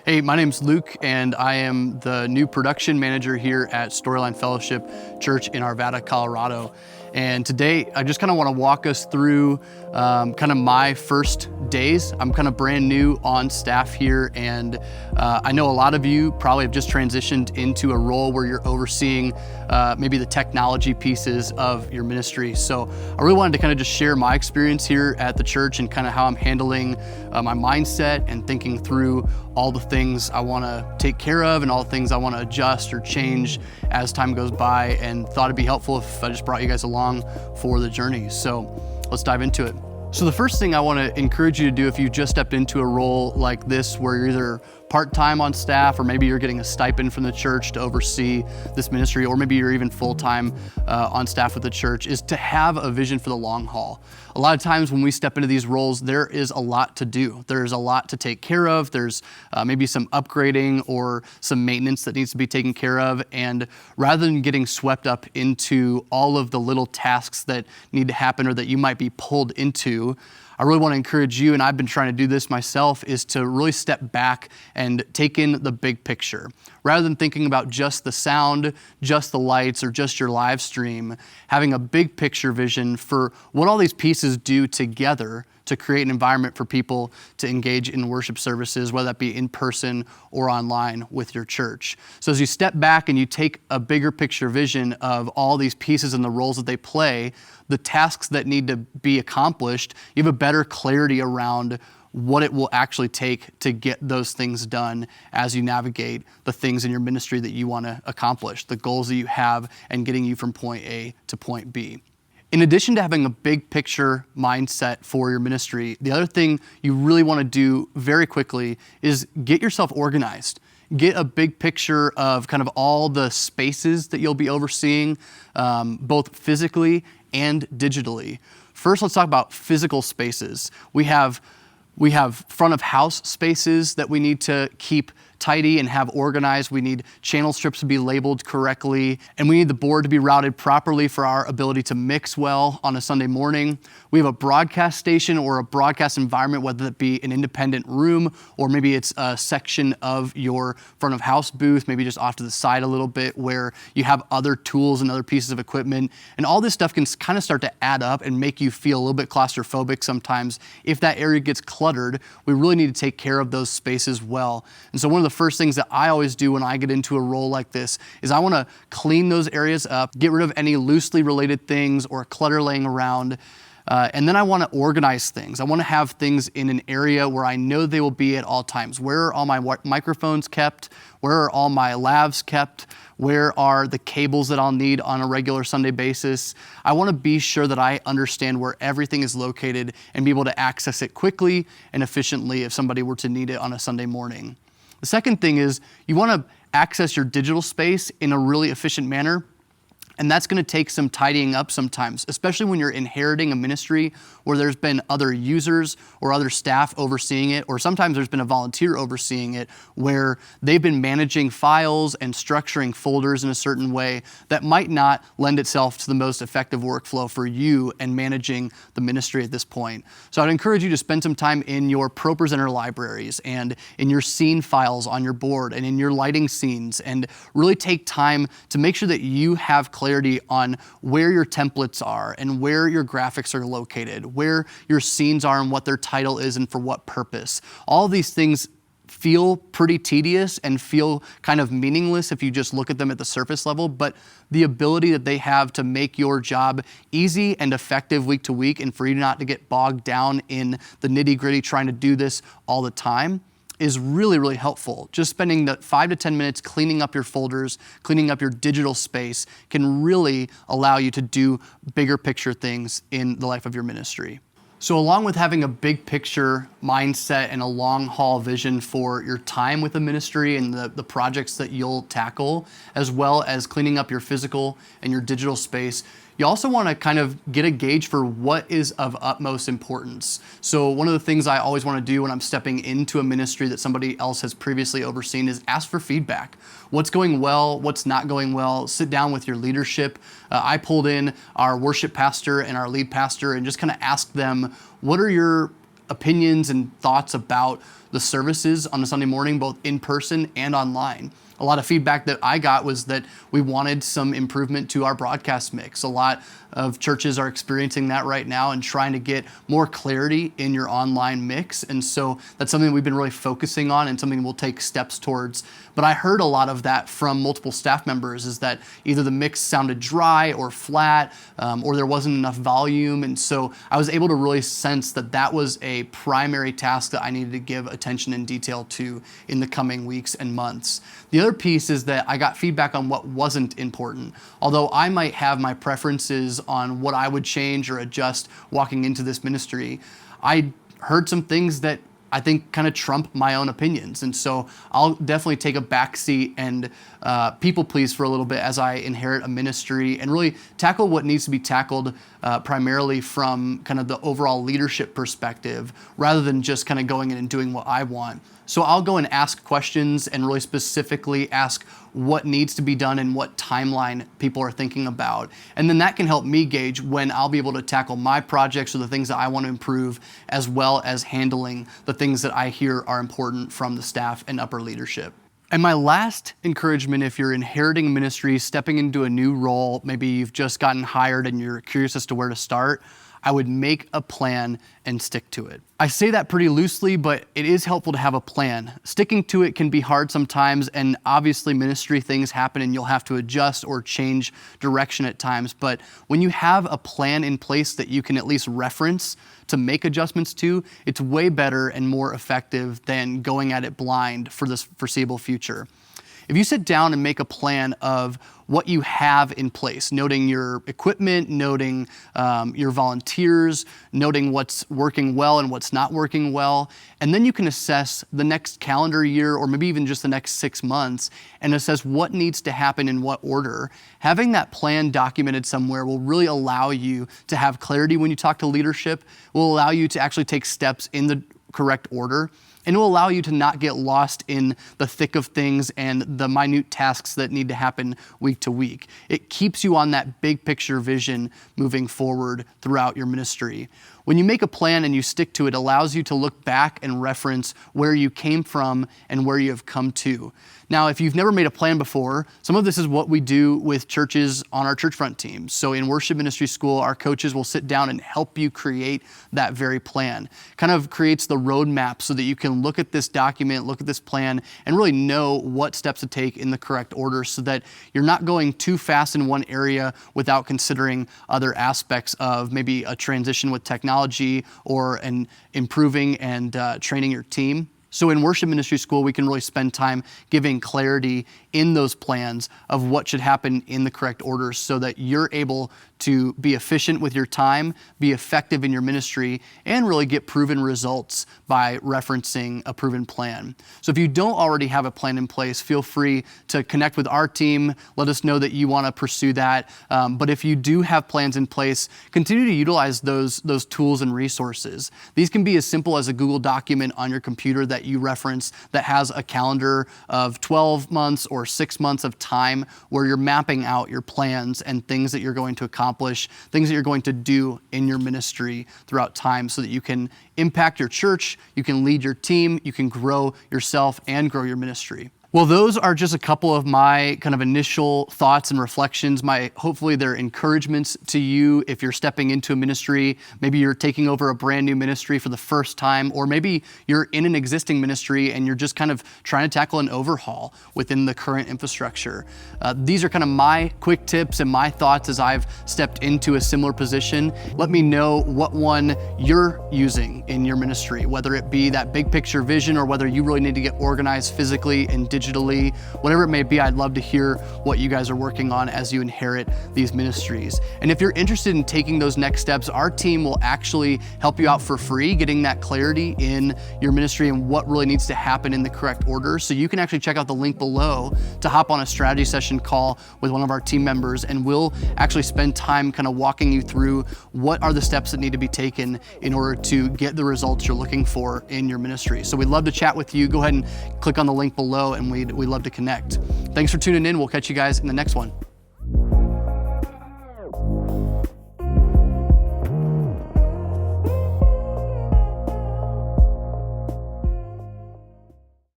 Hey, my name's Luke, and I am the new production manager here at Storyline Fellowship Church in Arvada, Colorado. And today, I just kind of want to walk us through kind of my first days. I'm kind of brand new on staff here, and I know a lot of you probably have just transitioned into a role where you're overseeing maybe the technology pieces of your ministry. So I really wanted to kind of just share my experience here at the church and kind of how I'm handling my mindset and thinking through all the things I want to take care of and all the things I want to adjust or change as time goes by, and thought it'd be helpful if I just brought you guys along for the journey. So let's dive into it. So the first thing I want to encourage you to do if you just stepped into a role like this where you're either part-time on staff, or maybe you're getting a stipend from the church to oversee this ministry, or maybe you're even full-time on staff with the church, is to have a vision for the long haul. A lot of times when we step into these roles, there is a lot to do. There's a lot to take care of. There's maybe some upgrading or some maintenance that needs to be taken care of. And rather than getting swept up into all of the little tasks that need to happen or that you might be pulled into, I really want to encourage you, and I've been trying to do this myself, is to really step back and take in the big picture. Rather than thinking about just the sound, just the lights, or just your live stream, having a big picture vision for what all these pieces do together to create an environment for people to engage in worship services, whether that be in person or online with your church. So as you step back and you take a bigger picture vision of all these pieces and the roles that they play, the tasks that need to be accomplished, you have a better clarity around what it will actually take to get those things done as you navigate the things in your ministry that you want to accomplish, the goals that you have, and getting you from point A to point B. In addition to having a big picture mindset for your ministry, the other thing you really want to do very quickly is get yourself organized. Get a big picture of kind of all the spaces that you'll be overseeing, both physically and digitally. First, let's talk about physical spaces. We have front of house spaces that we need to keep tidy and have organized. We need channel strips to be labeled correctly, and we need the board to be routed properly for our ability to mix well on a Sunday morning. We have a broadcast station or a broadcast environment, whether it be an independent room or maybe it's a section of your front of house booth, maybe just off to the side a little bit, where you have other tools and other pieces of equipment. And all this stuff can kind of start to add up and make you feel a little bit claustrophobic sometimes. If that area gets cluttered, we really need to take care of those spaces well. And so one of the first things that I always do when I get into a role like this is I want to clean those areas up, get rid of any loosely related things or clutter laying around. And then I want to organize things. I want to have things in an area where I know they will be at all times. Where are all my microphones kept? Where are all my lavs kept? Where are the cables that I'll need on a regular Sunday basis? I want to be sure that I understand where everything is located and be able to access it quickly and efficiently if somebody were to need it on a Sunday morning. The second thing is you want to access your digital space in a really efficient manner. And that's going to take some tidying up sometimes, especially when you're inheriting a ministry where there's been other users or other staff overseeing it, or sometimes there's been a volunteer overseeing it where they've been managing files and structuring folders in a certain way that might not lend itself to the most effective workflow for you and managing the ministry at this point. So I'd encourage you to spend some time in your ProPresenter libraries and in your scene files on your board and in your lighting scenes, and really take time to make sure that you have clarity on where your templates are and where your graphics are located, where your scenes are and what their title is and for what purpose. All these things feel pretty tedious and feel kind of meaningless if you just look at them at the surface level, but the ability that they have to make your job easy and effective week to week, and for you not to get bogged down in the nitty-gritty trying to do this all the time, is really, really helpful. Just spending the 5 to 10 minutes cleaning up your folders, cleaning up your digital space can really allow you to do bigger picture things in the life of your ministry. So along with having a big picture mindset and a long haul vision for your time with the ministry and the projects that you'll tackle, as well as cleaning up your physical and your digital space, you also want to kind of get a gauge for what is of utmost importance. So one of the things I always want to do when I'm stepping into a ministry that somebody else has previously overseen is ask for feedback. What's going well? What's not going well? Sit down with your leadership. I pulled in our worship pastor and our lead pastor and just kind of asked them, what are your opinions and thoughts about the services on a Sunday morning, both in person and online. A lot of feedback that I got was that we wanted some improvement to our broadcast mix. A lot of churches are experiencing that right now and trying to get more clarity in your online mix. And so that's something we've been really focusing on and something we'll take steps towards. But I heard a lot of that from multiple staff members, is that either the mix sounded dry or flat, or there wasn't enough volume. And so I was able to really sense that that was a primary task that I needed to give attention and detail to in the coming weeks and months. The other piece is that I got feedback on what wasn't important. Although I might have my preferences on what I would change or adjust walking into this ministry, I heard some things that I think kind of trump my own opinions. And so I'll definitely take a backseat and people please for a little bit as I inherit a ministry and really tackle what needs to be tackled primarily from kind of the overall leadership perspective, rather than just kind of going in and doing what I want. So I'll go and ask questions and really specifically ask what needs to be done and what timeline people are thinking about. And then that can help me gauge when I'll be able to tackle my projects or the things that I want to improve, as well as handling the things that I hear are important from the staff and upper leadership. And my last encouragement, if you're inheriting a ministry, stepping into a new role, maybe you've just gotten hired and you're curious as to where to start, I would make a plan and stick to it. I say that pretty loosely, but it is helpful to have a plan. Sticking to it can be hard sometimes, and obviously ministry things happen and you'll have to adjust or change direction at times. But when you have a plan in place that you can at least reference to make adjustments to, it's way better and more effective than going at it blind for this foreseeable future. If you sit down and make a plan of what you have in place, noting your equipment, noting your volunteers, noting what's working well and what's not working well, and then you can assess the next calendar year or maybe even just the next 6 months and assess what needs to happen in what order. Having that plan documented somewhere will really allow you to have clarity when you talk to leadership, will allow you to actually take steps in the correct order, and it will allow you to not get lost in the thick of things and the minute tasks that need to happen week to week. It keeps you on that big picture vision moving forward throughout your ministry. When you make a plan and you stick to it, it allows you to look back and reference where you came from and where you have come to. Now, if you've never made a plan before, some of this is what we do with churches on our Churchfront team. So in worship ministry school, our coaches will sit down and help you create that very plan. Kind of creates the roadmap so that you can look at this document, look at this plan, and really know what steps to take in the correct order so that you're not going too fast in one area without considering other aspects of maybe a transition with technology or an improving and training your team. So in worship ministry school, we can really spend time giving clarity in those plans of what should happen in the correct order so that you're able to be efficient with your time, be effective in your ministry, and really get proven results by referencing a proven plan. So if you don't already have a plan in place, feel free to connect with our team. Let us know that you want to pursue that. But if you do have plans in place, continue to utilize those tools and resources. These can be as simple as a Google document on your computer that you reference that has a calendar of 12 months or 6 months of time where you're mapping out your plans and things that you're going to accomplish, things that you're going to do in your ministry throughout time so that you can impact your church, you can lead your team, you can grow yourself and grow your ministry. Well, those are just a couple of my kind of initial thoughts and reflections. Hopefully they're encouragements to you if you're stepping into a ministry. Maybe you're taking over a brand new ministry for the first time, or maybe you're in an existing ministry and you're just kind of trying to tackle an overhaul within the current infrastructure. These are kind of my quick tips and my thoughts as I've stepped into a similar position. Let me know what one you're using in your ministry, whether it be that big picture vision or whether you really need to get organized physically and digitally, whatever it may be. I'd love to hear what you guys are working on as you inherit these ministries. And if you're interested in taking those next steps, our team will actually help you out for free, getting that clarity in your ministry and what really needs to happen in the correct order. So you can actually check out the link below to hop on a strategy session call with one of our team members, and we'll actually spend time kind of walking you through what are the steps that need to be taken in order to get the results you're looking for in your ministry. So we'd love to chat with you. Go ahead and click on the link below, and we'd love to connect. Thanks for tuning in. We'll catch you guys in the next one.